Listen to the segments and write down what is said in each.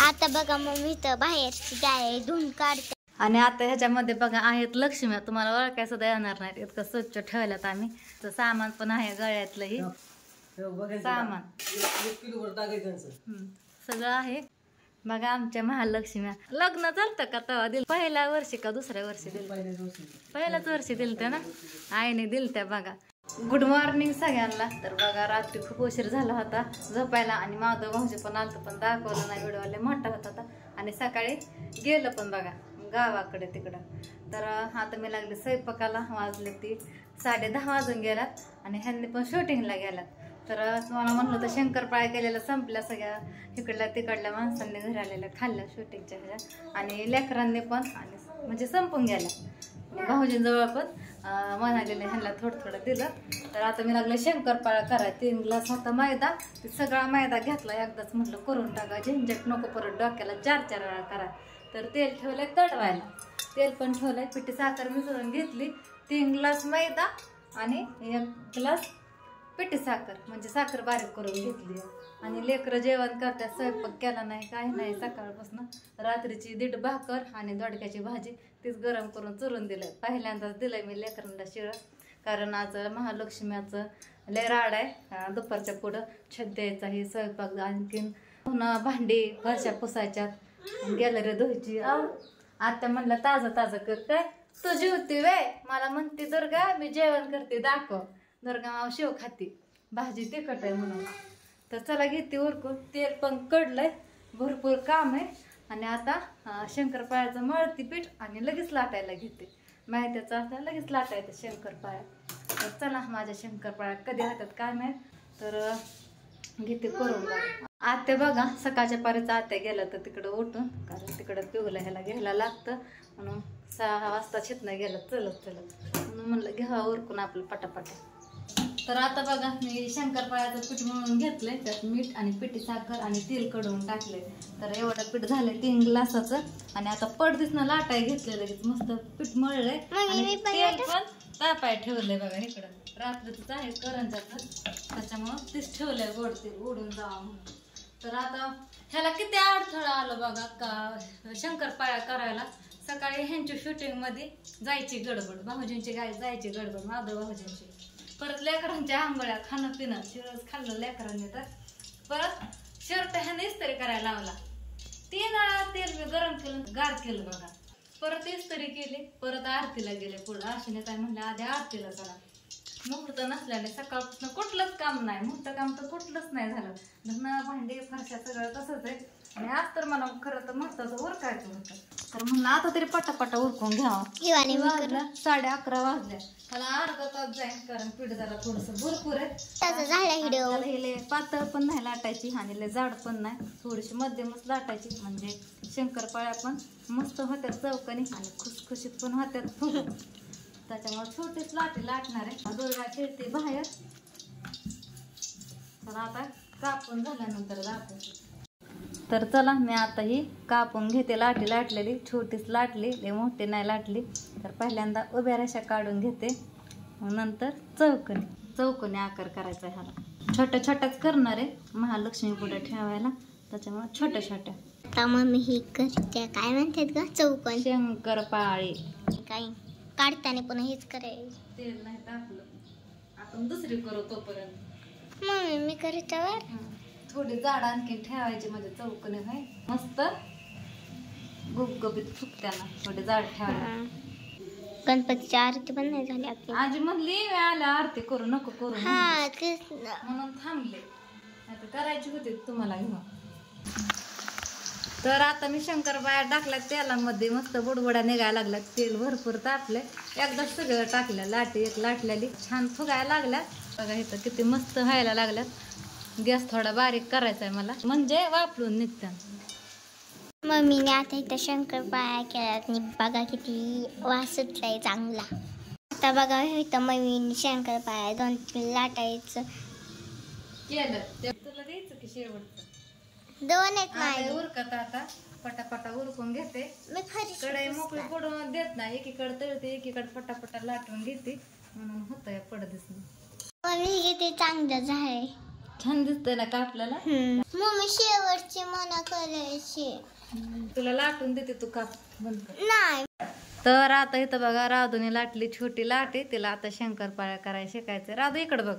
आता बघा मम्मी तर बाहेरची गाय धुवून काढते. आणि आता ह्याच्यामध्ये बघा आहेत लक्ष्मी, तुम्हाला ओळखाय सुद्धा येणार नाही, इतकं स्वच्छ ठेवल्यात आम्ही. तर सामान पण आहे गळ्यातलंही सामान सगळं आहे. बघा आमच्या महालक्ष्मी लग्न चालतं का तेव्हा दिल, पहिल्या वर्षी का दुसऱ्या वर्षी दिल, पहिल्याच वर्षी दिलत्या ना, आईने दिलत्या. बघा गुड मॉर्निंग सगळ्यांना. तर बघा रात्री खूप उशीर झाला होता झोपायला, आणि माधव भाऊजी पण आलतं पण दाखवलं नाही, व्हिडिओ मोठा होता. आणि सकाळी गेलं पण बघा गावाकडे तिकडं. तर आता मी लागले स्वयंपाकाला, वाजले ती 10:30 वाजून गेल्यात, आणि ह्यांनी पण शूटिंगला गेल्यात. तर तुम्हाला म्हणलं तर शंकरपाळ्या केलेल्या संपल्या सगळ्या, इकडल्या तिकडल्या माणसांनी घरी आलेल्या खाल्ल्या शूटिंगच्या ह्याच्या, आणि लेकरांनी पण, आणि म्हणजे संपून गेल्या. भाऊजींजवळ पण म्हणालेले ह्यांना थोडं दिलं. तर आता मी लागले शंकरपाळ्या करायला. 3 ग्लास होता मैदा, ते सगळा मैदा घेतला एकदाच, म्हटलं करून टाका, झंझट नको परत डोक्याला 4 वेळा करा. तर तेल ठेवलंय तळवायला, तेल पण ठेवलंय, पिठी साखर मिसळून घेतली, 3 ग्लास मैदा आणि 1 ग्लास पिठी साखर, म्हणजे साखर बारीक करून घेतली. आणि लेकरं जेवण करतात, स्वयंपाक केला नाही काही नाही सकाळपासून. रात्रीची 1.5 भाकर आणि दोडक्याची भाजी तीच गरम करून चुरून दिलं. पहिल्यांदाच दिलंय मी लेकरांना शिळं, कारण आज महालक्ष्म्याचं लय राड आहे. दुपारच्या पुढं छत द्यायचा ही स्वयंपाक, आणखीन पुन्हा भांडी फरशा पुसायच्यात, गॅलरी धुवायची. आता म्हणलं ताजं कर, काय तू जेवते वे, मला म्हणते दुर्गा मी जेवण करते दाखव. दुर्गा माव शेव खाती, भाजी तिखट आहे म्हणून. तर चला घेते उरकून, तेल पण कडलंय, भरपूर काम आहे. आणि आता शंकरपाळ्याचं मळती पीठ आणि लगेच लाटायला घेते. माहितीच असं लगेच लाटायचं शंकरपाळ्या. तर चला माझ्या शंकरपाळ्या कधी होतात काय माहीत, तर घेते करून. आत्या बघा सकाळच्या पारीचा आत्या गेला तर तिकडं उठून, कारण तिकडं पिऊला ह्याला घ्यायला लागतं, म्हणून 6 वाजता शितनं गेलं चलत म्हणून म्हणलं घ्या उरकून आपलं पटापटा. तर आता बघा मी शंकरपाळ्याचं पीठ मळून घेतलंय, त्यात मीठ आणि पिठी साखर आणि तेल कडवून टाकले. तर एवढं पीठ झालंय 3 ग्लासाचं. आणि आता पडदिसनं लाटाय घेतलं, लगेच मस्त पीठ मळलंय, आणि तेल पण तापाय ठेवलंय. बघा इकडं रात्रीच आहे करंजाचं, त्याच्यामुळं तीच ठेवलंय गोड तेल उडून जावा म्हणून. तर आता ह्याला किती अडथळा आलं बघा का शंकरपाळ्या करायला. सकाळी ह्यांची शूटिंग मध्ये जायची गडबड, भाऊजींची गाय जायची गडबड, माधव भाऊजींची. परत लेकरांच्या आंघोळ्या खाणं पिणं शिरच खाल्लं लेकरांनी. तर परत शर्ट ह्याने इस्त्री करायला लावला, 3 वेळा तेल मी गरम केलं गार केलं बघा. परत इस्त्री केली, परत आरतीला गेले पुढं. अशाने काय म्हणलं आधी आरतीला चला, मुहूर्त नसल्याने सकाळपासून कुठलंच काम नाही, मुहूर्त काम तर कुठलंच नाही झालं. धरणं भांडी फरशा सगळं तसंच आहे. आणि आज तर मला खरं तर महत्वाचं उरकायचं होतं, तर म्हणलं आता तरी पटापटा उरकून घ्यावं. 11:30 वाजल्या, मला अर्धा तास जाईल, कारण पीठ जरा थोडस भरपूर आहे. पातळ पण नाही लाटायची आणि लय जाड पण नाही, थोडीशी मध्यमच लाटायची, म्हणजे शंकरपाळ्या पण मस्त होत्यात चौकनी आणि खुसखुशीत पण होत्यात फुगून. त्याच्यामुळे छोटीच लाटी लाटणार आहे. दुर्गा खेळते बाहेर. तर आता कापून झाल्यानंतर दाखवते. तर चला मी आता ही कापून घेते. लाटी लाटलेली छोटीच लाटली, लय मोठी नाही लाटली. तर पहिल्यांदा उभ्या रेषा काढून घेते, नंतर चौकोनी आकार करायचा ह्याला. छोट्या छोट्याच करणार आहे महालक्ष्मी पुढे ठेवायला, त्याच्यामुळे छोट्या छोट्या. आता मम्मी ही करते काय म्हणतात ग, चौकोन शंकरपाळी. काय काढताना पण हेच करायचं, तेल नाही टाकलं, आपण दुसरी करू तोपर्यंत. मम्मी मी करते थोडी जाड आणखी ठेवायची, म्हणजे चौकोनी आहे मस्त गुबगुबीत फुकत्याला. थोडी जाड ठेवायला. गणपतीची आरती पण नाही झाली आपली. आजी म्हणली आल्या आरती करू नको करू म्हणून थांबले, आता करायची होती तुम्हाला घेऊन. तर आता मी शंकरपाळ्या टाकल्यात तेलामध्ये, मस्त बुडबुड्या निघायला लागल्यात, तेल भरपूर तापले. एकदा सगळं टाकलं, लाटी एक लाटलेली छान फुगायला लागल्यात. बघा इथं किती मस्त व्हायला लागल्यात. गॅस थोडा बारीक करायचा आहे मला, म्हणजे वापरून निघतात. मम्मीने आता इथं शंकरपाळ्या केल्यात, बघा किती वास सुटलाय चांगला. आता बघा इथं मम्मीने शंकरपाळ्या 2-3 लाटायचं केलं. तुला द्यायचं की शेवटचं 2 एक नाही उरकत. आता पटापटा उरकून घेते. मी कढई मोकळी पडून देत नाही, एकीकडे तळते एकीकडे पटापटा लाटून घेते, म्हणून होतंय पडदिसणं. मम्मी किती चांगलं आहे. छान दिसतंय ना का आपल्याला? मम्मी शेवटची मना करायची. तुला लाटून देते तू काप बंद कर. नाही. तर आता इथं बघा राधूने लाटली छोटी लाटे. तिला आता शंकरपाळ्या करायला शिकायचं. राधू इकडं बघ.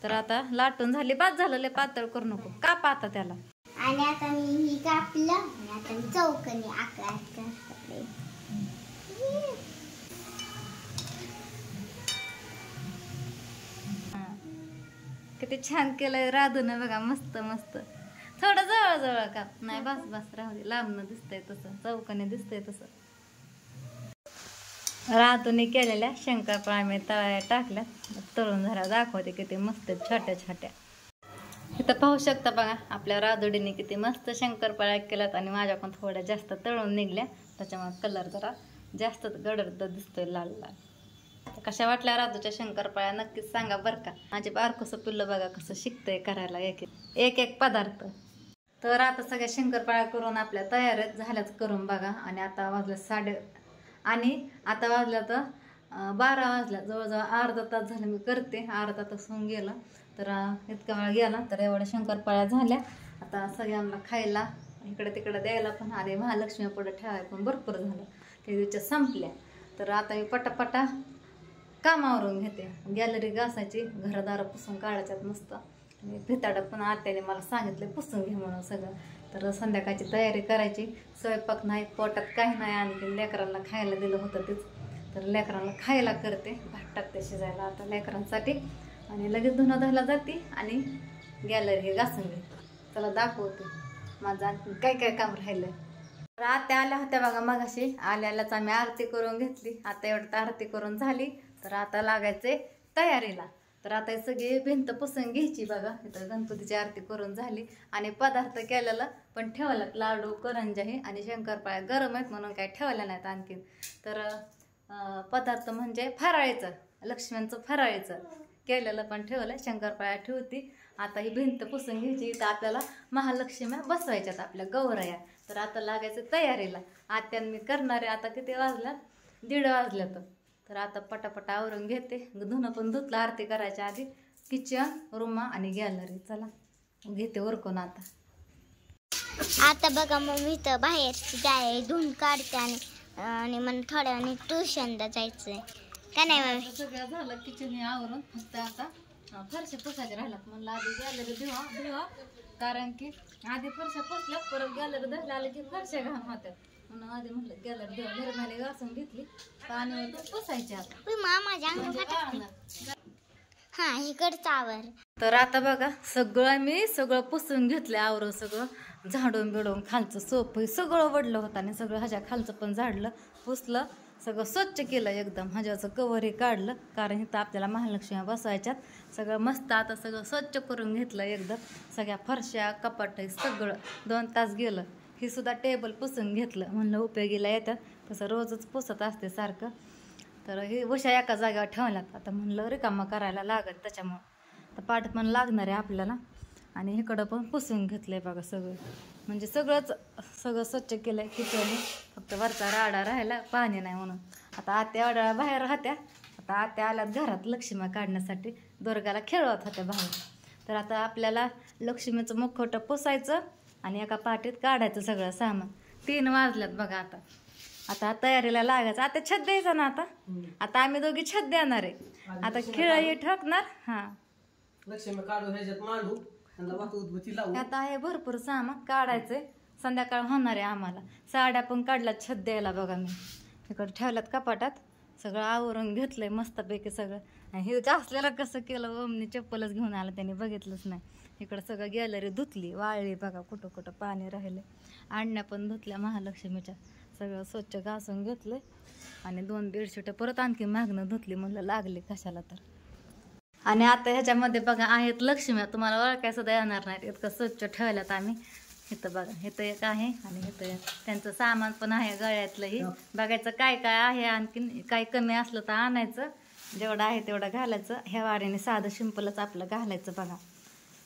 तर आता लाटून झाली, बाद झालं, लय पातळ करू नको, काप आता त्याला. आणि आता मी ही कापलं आणि आता मी चौकनी आकार करते. किती छान केलंय राधून बघा, मस्त मस्त. थोडं जवळ जवळ काप, नाही बस बस राहू दे, लांबनं दिसतंय तसं, चौकाने दिसतंय तसं. राधूने केलेल्या शंकरपाळ्या मी तळ्या टाकल्या, तळून जरा दाखवते किती मस्त छोट्या छोट्या. इथं पाहू शकता बघा आपल्या राधुडीने किती मस्त शंकरपाळ्या केल्यात आणि माझ्या पण थोड्या जास्त तळून निघल्या, त्याच्यामुळे कलर जरा जास्त गडद दिसतोय, लाल लाल. कशा वाटल्या राधूच्या शंकरपाळ्या नक्कीच सांगा बरं का. माझे बारकोसं पिल्लं बघा कसं शिकतंय करायला एक एक पदार्थ. तर आता सगळ्या शंकरपाळ्या करून आपल्या तयारीत झाल्याच करून बघा. आणि आता वाजल्या आता वाजल्या तर 12 वाजल्या, जवळजवळ अर्धा तास झालं मी करते. अर्धा तास होऊन गेला, तर इतका वेळ गेला. तर एवढ्या शंकरपाळ्या झाल्या. आता सगळ्यांना खायला इकडे तिकडे द्यायला पण आले, महालक्ष्मी पुढे ठेवायला पण भरपूर झालं, त्या दिवशी संपल्या. तर आता मी पटापटा कामावरून घेते. गॅलरी घासायची, घरदार पुसून काढायच्यात मस्त. आणि भिताडं पण आत्याने मला सांगितलं पुसून घे म्हणून सगळं. तर संध्याकाळची तयारी करायची. स्वयंपाक नाही, पोटात काही नाही, आणखी लेकरांना खायला दिलं होतं तेच. तर लेकरांना खायला करते, भात टाकते शिजायला आता लेकरांसाठी. आणि लगेच धुणं धुवायला जाते आणि गॅलरी घासून घे. त्याला दाखवते माझं आणखी काय काय काम राहिलं. तर आत्या आल्या होत्या बघा मगाशी. आल्यालाच आम्ही आरती करून घेतली. आता एवढं आरती करून झाली, तर आता लागायचे तयारीला. तर आता हे सगळी भिंत पुसून घ्यायची बघा. इथं गणपतीची आरती करून झाली आणि पदार्थ केलेला पण ठेवला, लाडू करंजाही आणि शंकरपाळ्या गरम आहेत म्हणून काय ठेवल्या नाहीत आणखीन. तर पदार्थ म्हणजे फराळीचं, लक्ष्म्यांचं फराळीचं केलेलं पण ठेवलं, शंकरपाळ्या ठेवती. आता ही भिंत पुसून घ्यायची. तर आपल्याला महालक्ष्म्या बसवायच्यात आपल्या गौराया. तर आता लागायचं तयारीला. आत्यान मी करणारे. आता किती वाजल्या? 1:30 वाजल्यात. तर आता पटापटा आवरून घेते. धुणं पण धुतलं आरती करायच्या आधी. किचन, रूम आणि गॅलरी चला घेते उरकून. आता बघा मग मी तर बाहेरची जाय धुवून काढते आणि मला थोड्या वेळाने ट्युशनला जायचंय का नाही मग. सगळं झालं किचन आवरून, फक्त आता फरशा पुसायच्या राहिल्यात. म्हणलं आधी गॅलरी धुवा, कारण की आधी फरशा पुसल्या, परत गॅलरी धरल्या आलं की फरशा घाण होत्यात. म्हणून आधी म्हटलं गॅलरी धुवा. निर्माली घासून घेतली, पाण्यावर पुसायची आता. हा इकडचं आवर. तर आता बघा सगळं पुसून घेतलं, आवरून सगळं झाडून बिडून खालचं सोपं सगळं वडलं होतं आणि सगळं ह्याच्या खालचं पण झाडलं, पुसलं, सगळं स्वच्छ केलं एकदम. ह्याच्याचं कवरही काढलं, कारण इथं आपल्याला महालक्ष्मी बसवायच्यात. सगळं मस्त आता सगळं स्वच्छ करून घेतलं एकदम. सगळ्या फरशा कपाट सगळं 2 तास गेलं. ही सुद्धा टेबल पुसून घेतलं, म्हणलं उपयोगीला येतात, तसं रोजच पुसत असते सारखं. तर हे उशा एका जागेवर ठेवल्यात. आता म्हणलं रिकामं करायला लागत, त्याच्यामुळं तर पाठ पण लागणार आहे आपल्याला. आणि इकडं पण पुसून घेतलंय बघा सगळं, म्हणजे सगळं स्वच्छ केलंय. किचन फक्त वरचा राडा राहिला, पाणी नाही म्हणून. आता आत्या एवढ्या बाहेर राहत्या. आता आत्या आल्यात घरात लक्ष्मी काढण्यासाठी, दुर्गाला खेळवत होत्या बाहेर. तर आता आपल्याला लक्ष्मीचं मुखवटं पुसायचं आणि एका पाटीत काढायचं सगळं सामान. 3 वाजल्यात बघा. आता तयारीला लागायचं. आता छत द्यायचा ना. आता आम्ही दोघी छत देणार आहे. आता खेळ ठोकणार. लक्ष्मी काढू ह्याच्यात मांडू, आता आहे भरपूर सामान काढायचंय. संध्याकाळ होणार आहे आम्हाला. साड्या पण काढल्यात छत द्यायला बघा. मी इकडे ठेवल्यात कपाटात, सगळं आवरून घेतलंय मस्तपैकी सगळं. आणि हे घासलेलं कसं केलं, ओमनी चप्पलच घेऊन आलं, त्याने बघितलंच नाही. इकडं सगळं गॅलरी धुतली, वाळली बघा, कुठं कुठं पाणी राहिले. आणण्या पण धुतल्या महालक्ष्मीच्या, सगळं स्वच्छ घासून घेतलंय. आणि 2 बेडशीट परत आणखी मागणं धुतली, म्हणलं लागले कशाला तर. आणि आता ह्याच्यामध्ये बघा आहेत लक्ष्म्या, तुम्हाला ओळखाय सुद्धा येणार नाहीत, इतकं स्वच्छ ठेवल्यात आम्ही. इथं बघा, इथं एक आहे आणि इथं त्यांचं सामान पण आहे गळ्यातलंही. बघायचं काय काय आहे, आणखीन काही कमी असलं तर आणायचं, जेवढं आहे तेवढं घालायचं. ह्या वारीने साधं सिंपलच आपलं घालायचं बघा.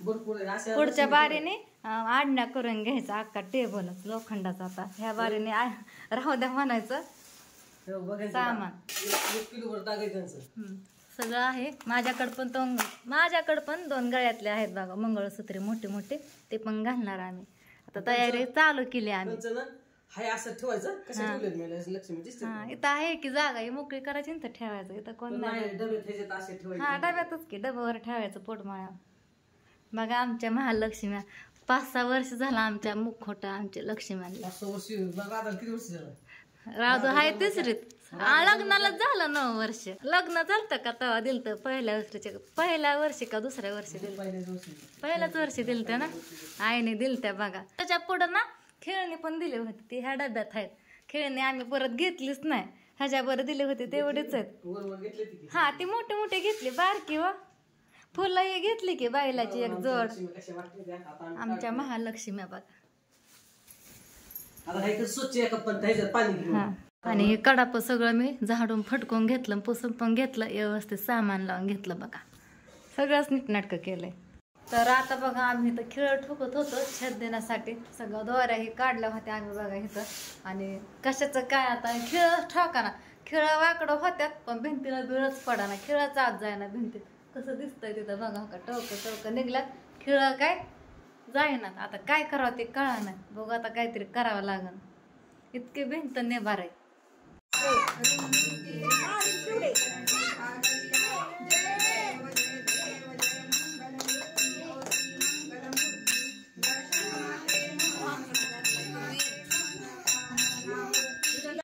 पुढच्या बारीने आडण्या करून घ्यायचं, अख्खा टेबलच लोखंडाचा. आता ह्या बारीने राहू द्या म्हणायचं सामान. सगळं आहे. माझ्याकडं पण 2 गळ्यातले आहेत बघा मंगळसूत्रे मोठे मोठे, ते पण घालणार आम्ही. आता तयारी चालू केली आम्ही. हाय असं ठेवायचं कसं ठेवलेत मी लक्ष्मी दिसते. हा इथं आहे की जागा ही मोकळी करायची ना, तर ठेवायचं. इथं कोण नाही. डब्यात ह्याच्यात असे ठेवायचे. हा डब्यातच की डब्यावर ठेवायचं पोटमाळ्या. बघा आमच्या महालक्ष्म्या 5-6 वर्ष झाला आमच्या मुखोटा आमच्या लक्ष्म्यांना. 5 वर्ष बघा आता किती वर्ष झालं. राजू हाय तिसरीत. लग्नाला झालं 9 वर्ष. लग्न चालतं का तेव्हा दिलतं पहिल्या वर्षी का दुसऱ्या वर्षी दिलं. पहिल्याच वर्षी दिलतं ना आईने दिलत्या बघा. त्याच्या पुढं ना खेळणी पण दिली होती, ती ह्या डब्यात आहेत. खेळणी आम्ही परत घेतलीच नाही, ह्याच्या बरं दिले होते तेवढेच आहेत. हा ती मोठे मोठे घेतली, बारकी व फुलं घेतली की बायलाची एक जोड. आमच्या महालक्ष्मी बघा. आणि हे कडाप सगळं मी झाडून फटकून घेतलं, पुसून पण घेतलं, व्यवस्थित सामान लावून घेतलं बघा. सगळंच नीटनाटकं केलंय. तर आता बघा आम्ही इथं खिळं ठोकत होतो छत देण्यासाठी. सगळं दोऱ्याही काढल्या होत्या आम्ही बघा इथं. आणि कशाचं काय आता खिळं ठोकाना, खिळं वाकडं होत्यात पण भिंतीला बिळच पडा ना, खिळाच आत जाय ना भिंतीत. कसं दिसतंय तिथं बघा का, टवकं निघल्यात, खिळं काय जाईना. आता काय करावं ते कळा नाही. बघू आता काहीतरी करावं लागन, इतके भिंत नेबार आहे.